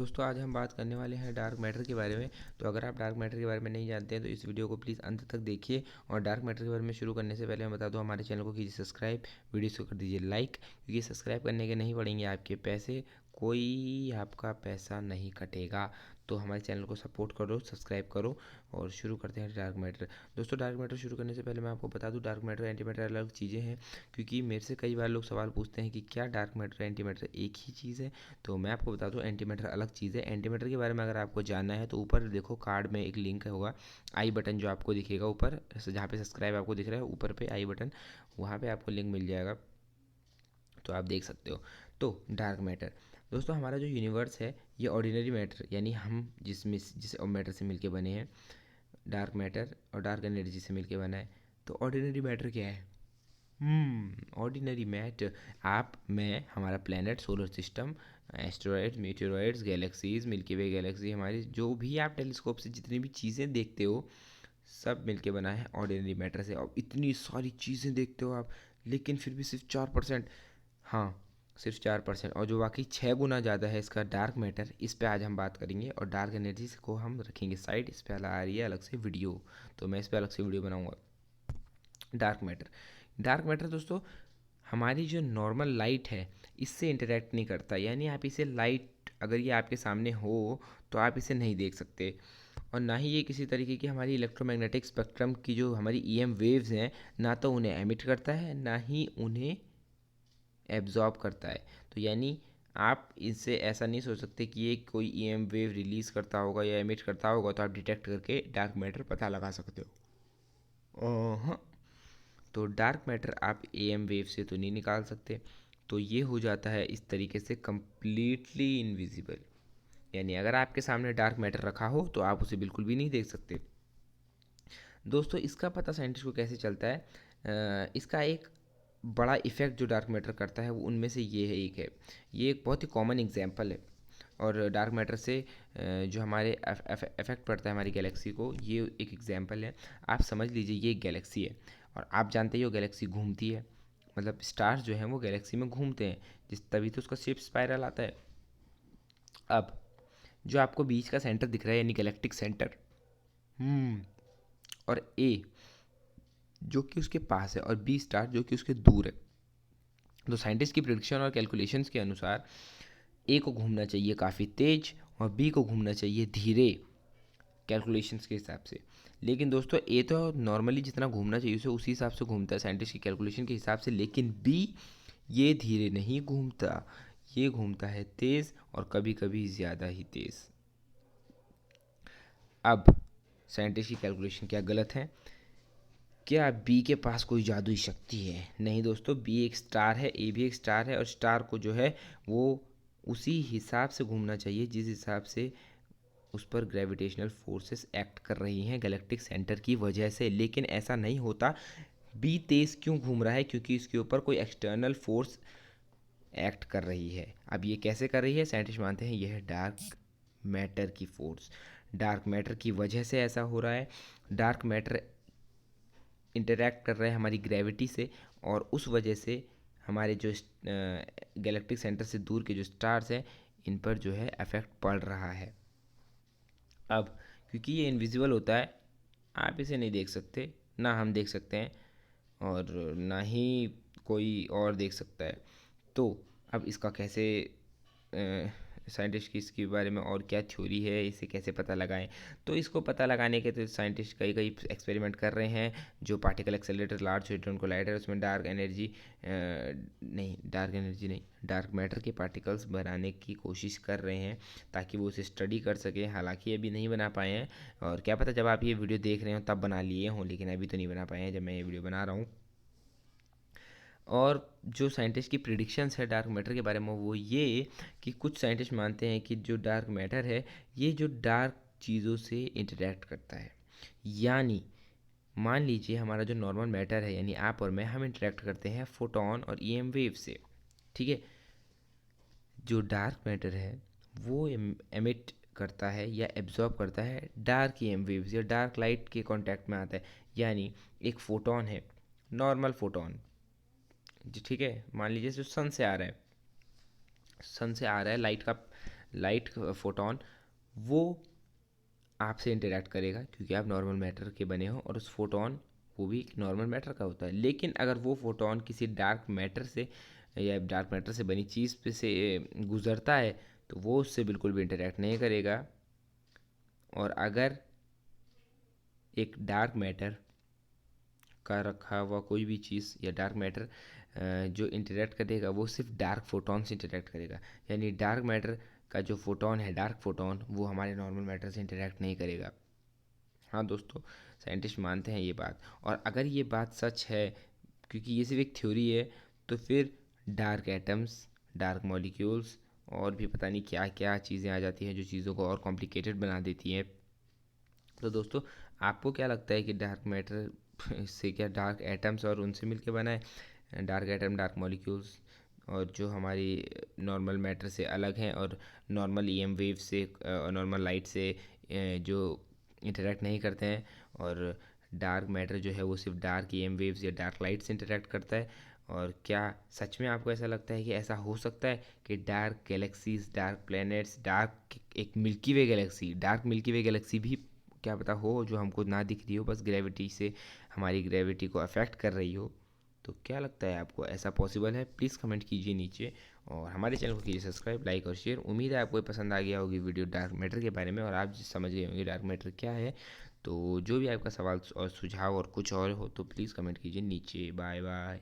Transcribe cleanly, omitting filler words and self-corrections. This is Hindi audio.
दोस्तों आज हम बात करने वाले हैं डार्क मैटर के बारे में। तो अगर आप डार्क मैटर के बारे में नहीं जानते हैं तो इस वीडियो को प्लीज़ अंत तक देखिए। और डार्क मैटर के बारे में शुरू करने से पहले मैं बता दूं, हमारे चैनल को कीजिए सब्सक्राइब, वीडियो को कर दीजिए लाइक, क्योंकि सब्सक्राइब करने के नहीं पड़ेंगे आपके पैसे, कोई आपका पैसा नहीं कटेगा। तो हमारे चैनल को सपोर्ट करो, सब्सक्राइब करो और शुरू करते हैं डार्क मैटर। दोस्तों डार्क मैटर शुरू करने से पहले मैं आपको बता दूं, डार्क मैटर एंटी मैटर अलग चीज़ें हैं, क्योंकि मेरे से कई बार लोग सवाल पूछते हैं कि क्या डार्क मैटर एंटी मैटर एक ही चीज़ है। तो मैं आपको बता दूं, एंटी मैटर अलग चीज़ है। एंटी मैटर के बारे में अगर आपको जानना है तो ऊपर देखो कार्ड में एक लिंक होगा, आई बटन जो आपको दिखेगा ऊपर, जहाँ पे सब्सक्राइब आपको दिख रहा है ऊपर पे आई बटन, वहाँ पे आपको लिंक मिल जाएगा, तो आप देख सकते हो। तो डार्क मैटर दोस्तों, हमारा जो यूनिवर्स है ये ऑर्डिनरी मैटर यानी हम जिस मैटर से मिलके बने हैं, डार्क मैटर और डार्क एनर्जी से मिलके बना है। तो ऑर्डिनरी मैटर क्या है? ऑर्डिनरी मैटर, आप, मैं, हमारा planet, solar system, asteroids, meteoroids, galaxies, milky way galaxy, हमारी जो भी आप टेलीस्कोप से जितनी भी चीज़ें देखते हो सब मिलके बना है ऑर्डिनरी मैटर से। और इतनी सारी चीज़ें देखते हो आप, लेकिन फिर भी सिर्फ 4%, हाँ सिर्फ 4%, और जो बाकी 6 गुना ज़्यादा है इसका डार्क मैटर, इस पे आज हम बात करेंगे। और डार्क एनर्जी को हम रखेंगे साइड, इस पे आ रही है अलग से वीडियो, तो मैं इस पे अलग से वीडियो बनाऊंगा। डार्क मैटर दोस्तों हमारी जो नॉर्मल लाइट है इससे इंटरेक्ट नहीं करता, यानी आप इसे लाइट अगर ये आपके सामने हो तो आप इसे नहीं देख सकते। और ना ही ये किसी तरीके की हमारी इलेक्ट्रोमैग्नेटिक स्पेक्ट्रम की जो हमारी ईएम वेव्स हैं, ना तो उन्हें एमिट करता है ना ही उन्हें एब्जॉर्ब करता है। तो यानी आप इससे ऐसा नहीं सोच सकते कि ये कोई ईएम वेव रिलीज़ करता होगा या एमिट करता होगा तो आप डिटेक्ट करके डार्क मैटर पता लगा सकते हो। तो डार्क मैटर आप एएम वेव से तो नहीं निकाल सकते, तो ये हो जाता है इस तरीके से कम्प्लीटली इनविजिबल। यानी अगर आपके सामने डार्क मैटर रखा हो तो आप उसे बिल्कुल भी नहीं देख सकते। दोस्तों इसका पता साइंटिस्ट को कैसे चलता है? इसका एक बड़ा इफ़ेक्ट जो डार्क मैटर करता है वो उनमें से ये है, एक है, ये एक बहुत ही कॉमन एग्जांपल है। और डार्क मैटर से जो हमारे इफेक्ट पड़ता है हमारी गैलेक्सी को, ये एक एग्जांपल है। आप समझ लीजिए ये एक गैलेक्सी है और आप जानते ही हो गैलेक्सी घूमती है, मतलब स्टार्स जो हैं वो गैलेक्सी में घूमते हैं, जिस तभी तो उसका शेप स्पाइरल आता है। अब जो आपको बीच का सेंटर दिख रहा है यानी गैलेक्टिक सेंटर, हम्म और ए जो कि उसके पास है और बी स्टार जो कि उसके दूर है, तो साइंटिस्ट की प्रिडिक्शन और कैलकुलेशंस के अनुसार ए को घूमना चाहिए काफ़ी तेज और बी को घूमना चाहिए धीरे, कैलकुलेशंस के हिसाब से। लेकिन दोस्तों ए तो नॉर्मली जितना घूमना चाहिए उसे उसी हिसाब से घूमता है साइंटिस्ट की कैलकुलेशन के हिसाब से, लेकिन बी ये धीरे नहीं घूमता, ये घूमता है तेज़ और कभी कभी ज़्यादा ही तेज़। अब साइंटिस्ट की कैलकुलेशन क्या गलत है? क्या बी के पास कोई जादुई शक्ति है? नहीं दोस्तों, बी एक स्टार है, ए भी एक स्टार है, और स्टार को जो है वो उसी हिसाब से घूमना चाहिए जिस हिसाब से उस पर ग्रेविटेशनल फोर्सेस एक्ट कर रही हैं गैलेक्टिक सेंटर की वजह से। लेकिन ऐसा नहीं होता। बी तेज़ क्यों घूम रहा है? क्योंकि इसके ऊपर कोई एक्सटर्नल फोर्स एक्ट कर रही है। अब ये कैसे कर रही है? साइंटिस्ट मानते हैं यह है डार्क मैटर की फोर्स, डार्क मैटर की वजह से ऐसा हो रहा है। डार्क मैटर इंटरैक्ट कर रहे हैं हमारी ग्रेविटी से, और उस वजह से हमारे जो गैलेक्टिक सेंटर से दूर के जो स्टार्स हैं इन पर जो है इफेक्ट पड़ रहा है। अब क्योंकि ये इनविजिबल होता है, आप इसे नहीं देख सकते, ना हम देख सकते हैं और ना ही कोई और देख सकता है। तो अब इसका कैसे साइंटिस्ट की इसके बारे में और क्या थ्योरी है, इसे कैसे पता लगाएं? तो इसको पता लगाने के तो साइंटिस्ट कई कई एक्सपेरिमेंट कर रहे हैं। जो particle accelerator large hadron collider, उसमें डार्क मैटर के पार्टिकल्स बनाने की कोशिश कर रहे हैं ताकि वो उसे स्टडी कर सकें। हालांकि अभी नहीं बना पाए हैं, और क्या पता जब आप ये वीडियो देख रहे हो तब बना लिए हों, लेकिन अभी तो नहीं बना पाए हैं जब मैं ये वीडियो बना रहा हूँ। और जो साइंटिस्ट की प्रिडिक्शंस है डार्क मैटर के बारे में वो ये कि कुछ साइंटिस्ट मानते हैं कि जो डार्क मैटर है ये जो डार्क चीज़ों से इंटरेक्ट करता है। यानी मान लीजिए हमारा जो नॉर्मल मैटर है यानी आप और मैं, हम इंटरेक्ट करते हैं फोटोन और ईएम वेव से, ठीक है। जो डार्क मैटर है वो एमिट करता है या एब्जॉर्ब करता है डार्क ईएम वेव्स या डार्क लाइट के कांटेक्ट में आता है। यानी एक फोटोन है, नॉर्मल फोटोन जी, ठीक है, मान लीजिए जो सन से आ रहा है, सन से आ रहा है लाइट का लाइट फोटोन वो आपसे इंटरेक्ट करेगा क्योंकि आप नॉर्मल मैटर के बने हो, और उस फोटोन वो भी नॉर्मल मैटर का होता है। लेकिन अगर वो फोटोन किसी डार्क मैटर से या डार्क मैटर से बनी चीज़ पे से गुजरता है तो वो उससे बिल्कुल भी इंटरेक्ट नहीं करेगा। और अगर एक डार्क मैटर का रखा हुआ कोई भी चीज़ या डार्क मैटर जो इंटरेक्ट करेगा वो सिर्फ डार्क फोटोन से इंटरेक्ट करेगा। यानी डार्क मैटर का जो फोटोन है, डार्क फोटोन, वो हमारे नॉर्मल मैटर से इंटरेक्ट नहीं करेगा। हाँ दोस्तों, साइंटिस्ट मानते हैं ये बात। और अगर ये बात सच है, क्योंकि ये सिर्फ एक थ्योरी है, तो फिर डार्क एटम्स, डार्क मॉलिक्यूल्स और भी पता नहीं क्या क्या चीज़ें आ जाती हैं जो चीज़ों को और कॉम्प्लिकेटेड बना देती हैं। तो दोस्तों, आपको क्या लगता है कि डार्क मैटर से क्या डार्क एटम्स और उनसे मिलके बना है? डार्क एटम, डार्क मॉलिक्यूल्स और जो हमारी नॉर्मल मैटर से अलग हैं और नॉर्मल ईएम वेव से और नॉर्मल लाइट से जो इंटरेक्ट नहीं करते हैं, और डार्क मैटर जो है वो सिर्फ डार्क ईएम वेव्स या डार्क लाइट से इंटरेक्ट करता है। और क्या सच में आपको ऐसा लगता है कि ऐसा हो सकता है कि dark galaxies, dark planets, dark एक milky way Galaxy, dark milky way Galaxy भी क्या पता हो जो हमको ना दिख रही हो, बस ग्रेविटी से, हमारी ग्रेविटी को अफेक्ट कर रही हो? तो क्या लगता है आपको, ऐसा पॉसिबल है? प्लीज़ कमेंट कीजिए नीचे, और हमारे चैनल को कीजिए सब्सक्राइब, लाइक और शेयर। उम्मीद है आपको ये पसंद आ गया होगी वीडियो डार्क मैटर के बारे में, और आप समझ गए होंगे डार्क मैटर क्या है। तो जो भी आपका सवाल और सुझाव और कुछ और हो तो प्लीज़ कमेंट कीजिए नीचे। Bye bye.